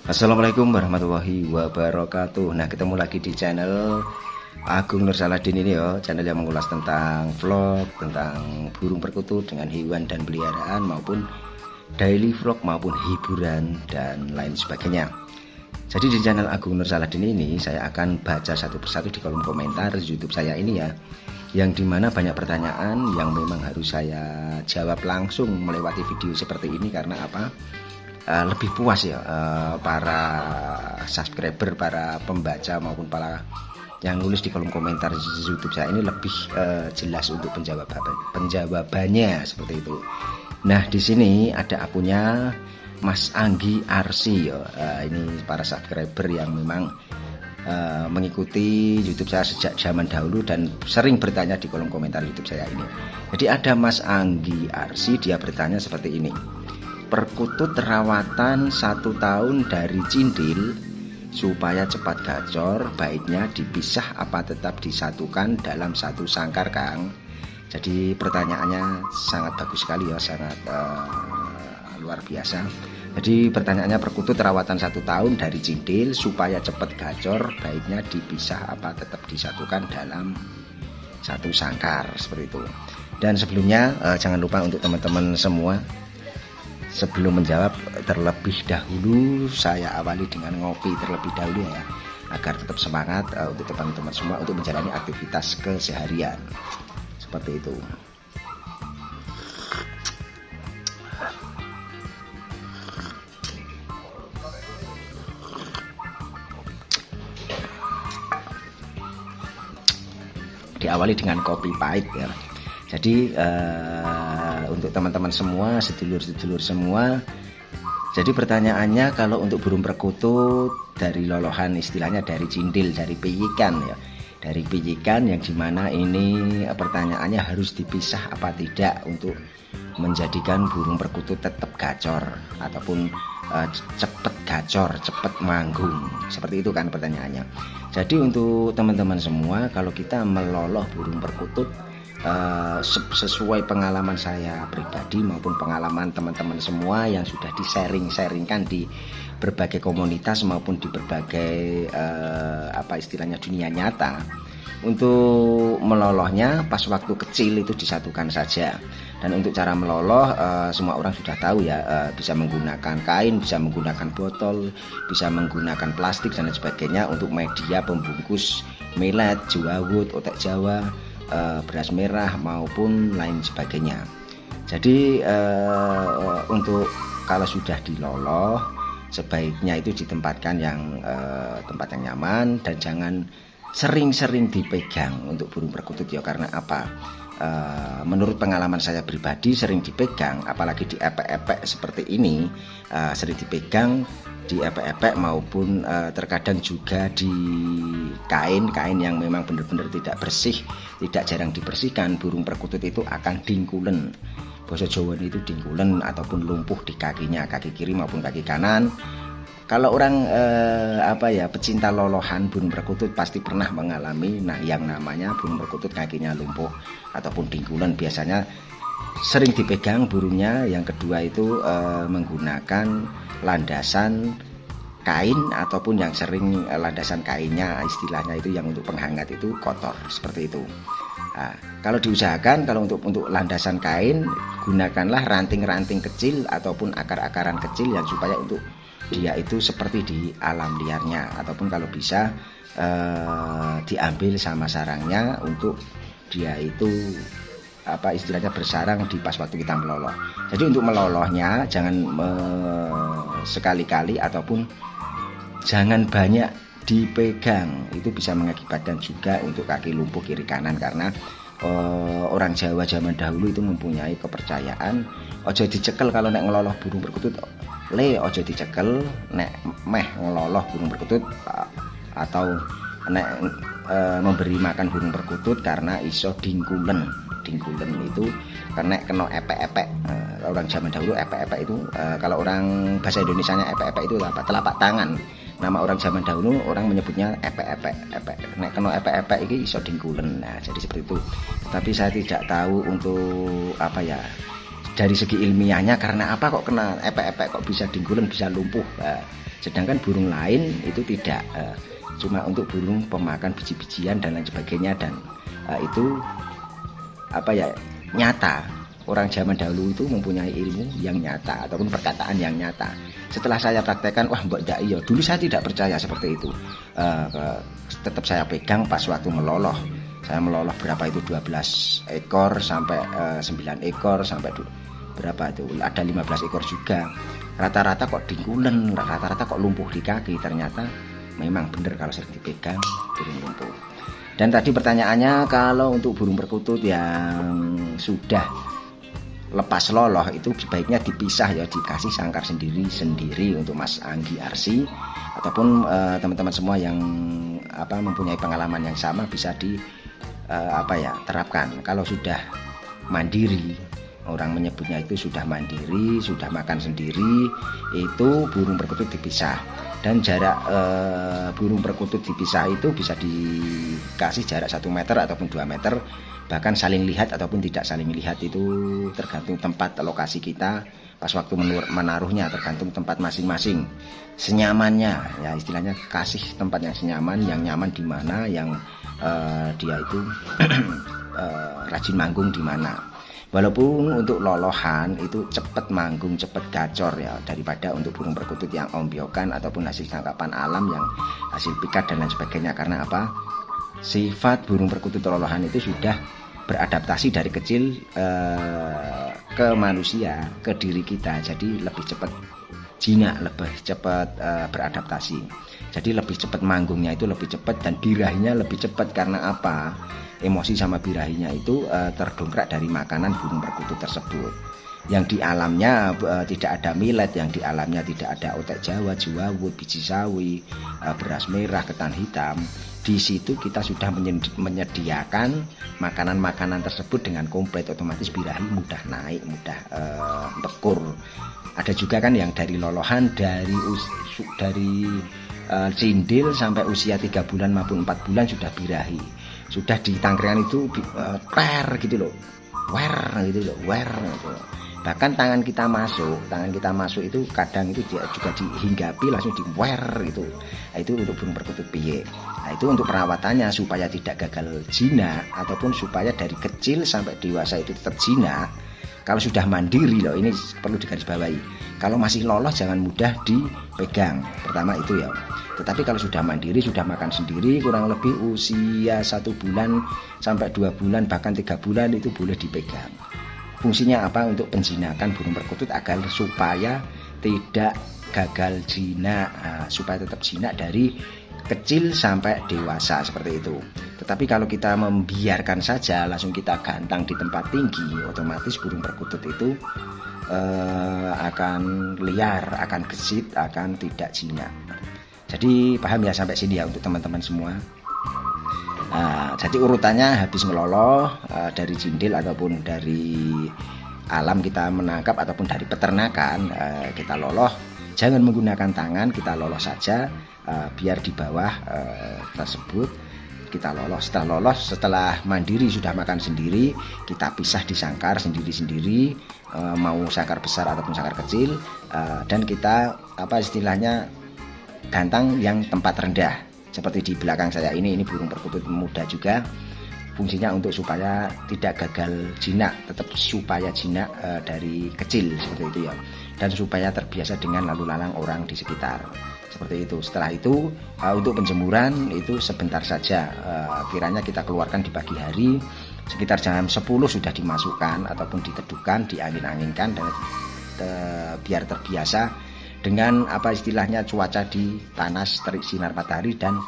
Assalamualaikum warahmatullahi wabarakatuh. Nah, ketemu lagi di channel Agung Nur Saladin ini ya, channel yang mengulas tentang vlog, tentang burung perkutut dengan hewan dan peliharaan maupun daily vlog maupun hiburan dan lain sebagainya. Jadi di channel Agung Nur Saladin ini saya akan baca satu persatu di kolom komentar YouTube saya ini ya, yang dimana banyak pertanyaan yang memang harus saya jawab langsung melewati video seperti ini. Karena apa? Lebih puas ya, para subscriber, para pembaca maupun para yang nulis di kolom komentar YouTube saya ini lebih jelas untuk penjawabannya seperti itu. Nah, di sini ada akunnya Mas Anggi Arsi ya. Ini para subscriber yang memang mengikuti YouTube saya sejak zaman dahulu dan sering bertanya di kolom komentar YouTube saya ini. Jadi ada Mas Anggi Arsi, dia bertanya seperti ini: perkutut rawatan 1 tahun dari cindil supaya cepat gacor, baiknya dipisah apa tetap disatukan dalam satu sangkar, Kang? Jadi pertanyaannya sangat bagus sekali ya, sangat luar biasa. Jadi pertanyaannya, perkutut rawatan 1 tahun dari cindil supaya cepat gacor, baiknya dipisah apa tetap disatukan dalam satu sangkar, seperti itu. Dan sebelumnya jangan lupa untuk teman-teman semua, sebelum menjawab terlebih dahulu saya awali dengan ngopi terlebih dahulu ya, agar tetap semangat untuk teman-teman semua untuk menjalani aktivitas keseharian seperti itu. Diawali dengan kopi pahit ya. Jadi untuk teman-teman semua, sedulur-sedulur semua, jadi pertanyaannya, kalau untuk burung perkutut dari lolohan, istilahnya dari cindil, dari piyikan ya, dari piyikan, yang dimana ini pertanyaannya harus dipisah apa tidak untuk menjadikan burung perkutut tetap gacor ataupun cepet gacor, cepet manggung, seperti itu kan pertanyaannya. Jadi untuk teman-teman semua, kalau kita meloloh burung perkutut sesuai pengalaman saya pribadi maupun pengalaman teman-teman semua yang sudah di-sharingkan di berbagai komunitas maupun di berbagai apa istilahnya dunia nyata, untuk melolohnya pas waktu kecil itu disatukan saja. Dan untuk cara meloloh semua orang sudah tahu ya, bisa menggunakan kain, bisa menggunakan botol, bisa menggunakan plastik dan lain sebagainya untuk media pembungkus millet, jawawut, otak Jawa, beras merah maupun lain sebagainya. Jadi untuk kalau sudah diloloh, sebaiknya itu ditempatkan yang tempat yang nyaman dan jangan sering-sering dipegang untuk burung perkutut ya. Karena apa? Menurut pengalaman saya pribadi, sering dipegang, apalagi di epek-epek seperti ini, sering dipegang di epek-epek maupun terkadang juga di kain-kain yang memang benar-benar tidak bersih, tidak jarang dibersihkan, burung perkutut itu akan dingkulen. Basa Jawa itu dingkulen ataupun lumpuh di kakinya, kaki kiri maupun kaki kanan. Kalau orang pecinta lolohan burung perkutut pasti pernah mengalami yang namanya burung perkutut kakinya lumpuh ataupun dingkulen. Biasanya sering dipegang burungnya. Yang kedua itu menggunakan landasan kain ataupun yang sering landasan kainnya istilahnya itu yang untuk penghangat itu kotor, seperti itu. Nah, kalau diusahakan, kalau untuk landasan kain, gunakanlah ranting-ranting kecil ataupun akar-akaran kecil yang supaya untuk dia itu seperti di alam liarnya, ataupun kalau bisa diambil sama sarangnya untuk dia itu istilahnya bersarang di pas waktu kita meloloh. Jadi untuk melolohnya jangan sekali-kali ataupun jangan banyak dipegang, itu bisa mengakibatkan juga untuk kaki lumpuh kiri kanan. Karena orang Jawa zaman dahulu itu mempunyai kepercayaan ojo dicekel kalau nek ngeloloh burung perkutut, ojo dicekel nek meh ngeloloh burung perkutut atau nek memberi makan burung perkutut, karena iso dingkulen itu karena kena epek-epek. Orang zaman dahulu epek-epek itu kalau orang bahasa Indonesianya epek-epek itu apa? Telapak tangan. Nama orang zaman dahulu orang menyebutnya epek-epek. Nek kena epek-epek ini iso dingkulen. Nah, jadi seperti itu. Tapi saya tidak tahu untuk dari segi ilmiahnya karena apa kok kena epek-epek kok bisa dengkulen bisa lumpuh. Sedangkan burung lain itu tidak, cuma untuk burung pemakan biji-bijian dan lain sebagainya, dan itu apa ya, nyata. Orang zaman dahulu itu mempunyai ilmu yang nyata ataupun perkataan yang nyata. Setelah saya praktekkan, wah mbak dak iya, dulu saya tidak percaya seperti itu. Tetap saya pegang pas waktu meloloh. Saya meloloh berapa itu, 12 ekor sampai 9 ekor sampai berapa itu, ada 15 ekor juga. Rata-rata kok dingkulen, rata-rata kok lumpuh di kaki. Ternyata memang benar kalau sering dipegang burung lumpuh. Dan tadi pertanyaannya kalau untuk burung perkutut yang sudah lepas loloh itu sebaiknya dipisah ya, dikasih sangkar sendiri untuk Mas Anggi Arsi ataupun teman-teman semua yang mempunyai pengalaman yang sama bisa terapkan. Kalau sudah mandiri, orang menyebutnya itu sudah mandiri, sudah makan sendiri, itu burung perkutut dipisah. Dan jarak burung perkutut dipisah itu bisa dikasih jarak 1 meter ataupun 2 meter, bahkan saling lihat ataupun tidak saling lihat, itu tergantung tempat lokasi kita pas waktu menaruhnya, tergantung tempat masing-masing, senyamannya ya, istilahnya kasih tempat yang senyaman, yang nyaman di mana, yang dia itu rajin manggung di mana. Walaupun untuk lolohan itu cepat manggung, cepat gacor ya, daripada untuk burung perkutut yang ombyokan ataupun hasil tangkapan alam yang hasil pikat dan lain sebagainya. Karena apa? Sifat burung perkutut lolohan itu sudah beradaptasi dari kecil ke manusia, ke diri kita. Jadi lebih cepat jinak, lebih cepat beradaptasi. Jadi lebih cepat manggungnya itu lebih cepat, dan birahinya lebih cepat. Karena apa? Emosi sama birahinya itu terdongkrak dari makanan burung perkutut tersebut. Yang di alamnya tidak ada millet, yang di alamnya tidak ada otek Jawa, jewawut, biji sawi, beras merah, ketan hitam. Di situ kita sudah menyediakan makanan-makanan tersebut dengan komplit, otomatis birahi mudah naik, mudah bekur. Ada juga kan yang dari lolohan, dari cindil sampai usia 3 bulan maupun 4 bulan sudah birahi. Sudah di tangkringan itu gitu loh, gitu. Bahkan tangan kita masuk itu kadang itu dia juga dihinggapi langsung gitu. Nah, itu untuk burung perkutut piye. Nah, itu untuk perawatannya supaya tidak gagal jinak ataupun supaya dari kecil sampai dewasa itu tetap jinak. Kalau sudah mandiri loh, ini perlu digarisbawahi. Kalau masih lolos jangan mudah dipegang. Pertama itu ya. Tetapi kalau sudah mandiri, sudah makan sendiri, kurang lebih usia 1 bulan sampai 2 bulan bahkan 3 bulan itu boleh dipegang. Fungsinya apa? Untuk penjinakan burung perkutut agar supaya tidak gagal jinak, supaya tetap jinak dari kecil sampai dewasa seperti itu. Tetapi kalau kita membiarkan saja, langsung kita gantang di tempat tinggi, otomatis burung perkutut itu akan liar, akan gesit, akan tidak jinak. Jadi paham ya sampai sini ya untuk teman-teman semua. Jadi urutannya habis meloloh dari cindil ataupun dari alam kita menangkap ataupun dari peternakan, kita loloh, jangan menggunakan tangan, kita loloh saja, biar di bawah tersebut kita lolos. Setelah mandiri sudah makan sendiri, kita pisah di sangkar sendiri-sendiri, mau sangkar besar ataupun sangkar kecil, dan kita istilahnya gantang yang tempat rendah. Seperti di belakang saya ini burung perkutut muda juga. Fungsinya untuk supaya tidak gagal jinak, tetap supaya jinak dari kecil seperti itu ya. Dan supaya terbiasa dengan lalu lalang orang di sekitar. Seperti itu. Setelah itu untuk penjemuran itu sebentar saja. Kiranya kita keluarkan di pagi hari sekitar jam 10 sudah dimasukkan ataupun diteduhkan, diangin-anginkan dan biar terbiasa dengan istilahnya cuaca di panas, terik sinar matahari, dan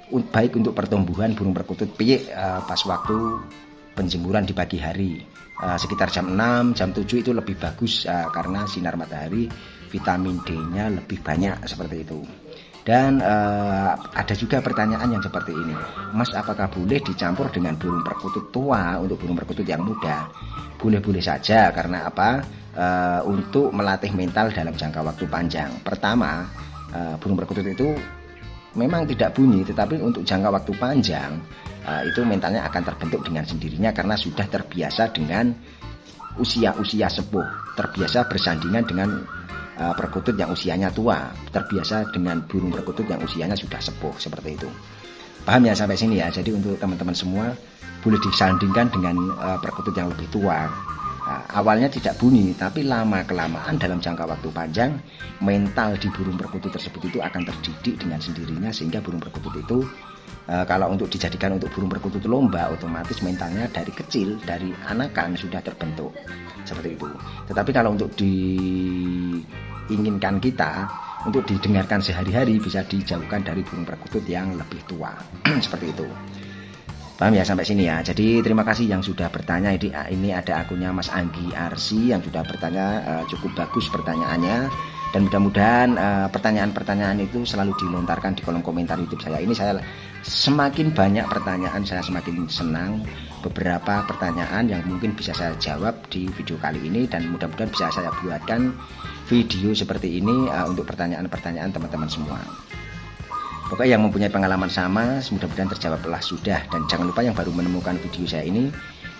baik untuk pertumbuhan burung perkutut piye pas waktu penjemuran di pagi hari sekitar jam 6, jam 7 itu lebih bagus karena sinar matahari, vitamin D-nya lebih banyak seperti itu. Dan ada juga pertanyaan yang seperti ini, Mas, apakah boleh dicampur dengan burung perkutut tua untuk burung perkutut yang muda? Boleh-boleh saja. Karena apa? Untuk melatih mental dalam jangka waktu panjang. Pertama, burung perkutut itu memang tidak bunyi, tetapi untuk jangka waktu panjang itu mentalnya akan terbentuk dengan sendirinya karena sudah terbiasa dengan usia sepuh, terbiasa bersandingan dengan perkutut yang usianya tua, terbiasa dengan burung perkutut yang usianya sudah sepuh, seperti itu. Paham ya sampai sini ya? Jadi untuk teman-teman semua boleh disandingkan dengan perkutut yang lebih tua. Awalnya tidak bunyi, tapi lama-kelamaan dalam jangka waktu panjang mental di burung perkutut tersebut itu akan terdidik dengan sendirinya, sehingga burung perkutut itu kalau untuk dijadikan untuk burung perkutut lomba, otomatis mentalnya dari kecil, dari anakan sudah terbentuk seperti itu. Tetapi kalau untuk diinginkan kita untuk didengarkan sehari-hari, bisa dijauhkan dari burung perkutut yang lebih tua seperti itu. Paham ya sampai sini ya? Jadi terima kasih yang sudah bertanya. Ini ada akunnya Mas Anggi Arsi yang sudah bertanya, cukup bagus pertanyaannya, dan mudah-mudahan pertanyaan-pertanyaan itu selalu dilontarkan di kolom komentar YouTube saya. Ini saya semakin banyak pertanyaan, saya semakin senang. Beberapa pertanyaan yang mungkin bisa saya jawab di video kali ini, dan mudah-mudahan bisa saya buatkan video seperti ini untuk pertanyaan-pertanyaan teman-teman semua. Pokoknya yang mempunyai pengalaman sama, mudah-mudahan terjawablah sudah. Dan jangan lupa yang baru menemukan video saya ini,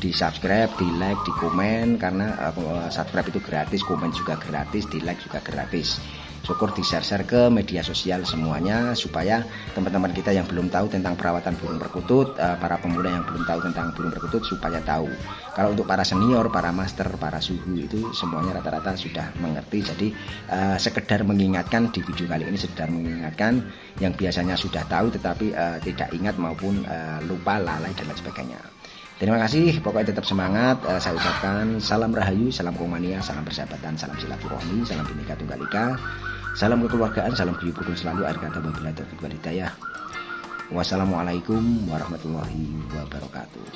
di subscribe, di like, di komen, karena subscribe itu gratis, komen juga gratis, di like juga gratis. Syukur di share ke media sosial semuanya, supaya teman-teman kita yang belum tahu tentang perawatan burung perkutut, para pemuda yang belum tahu tentang burung perkutut, supaya tahu. Kalau untuk para senior, para master, para suhu itu semuanya rata-rata sudah mengerti. Jadi sekedar mengingatkan di video kali ini, sekedar mengingatkan yang biasanya sudah tahu tetapi tidak ingat maupun lupa, lalai dan lain sebagainya. Terima kasih, pokoknya tetap semangat. Saya ucapkan salam rahayu, salam komania, salam persahabatan, salam silaturahmi, salam Bhinneka Tunggal Ika, salam kekeluargaan, salam guyub rukun selalu, akhir kata wabillahi taufiq wal hidayah. Wassalamualaikum warahmatullahi wabarakatuh.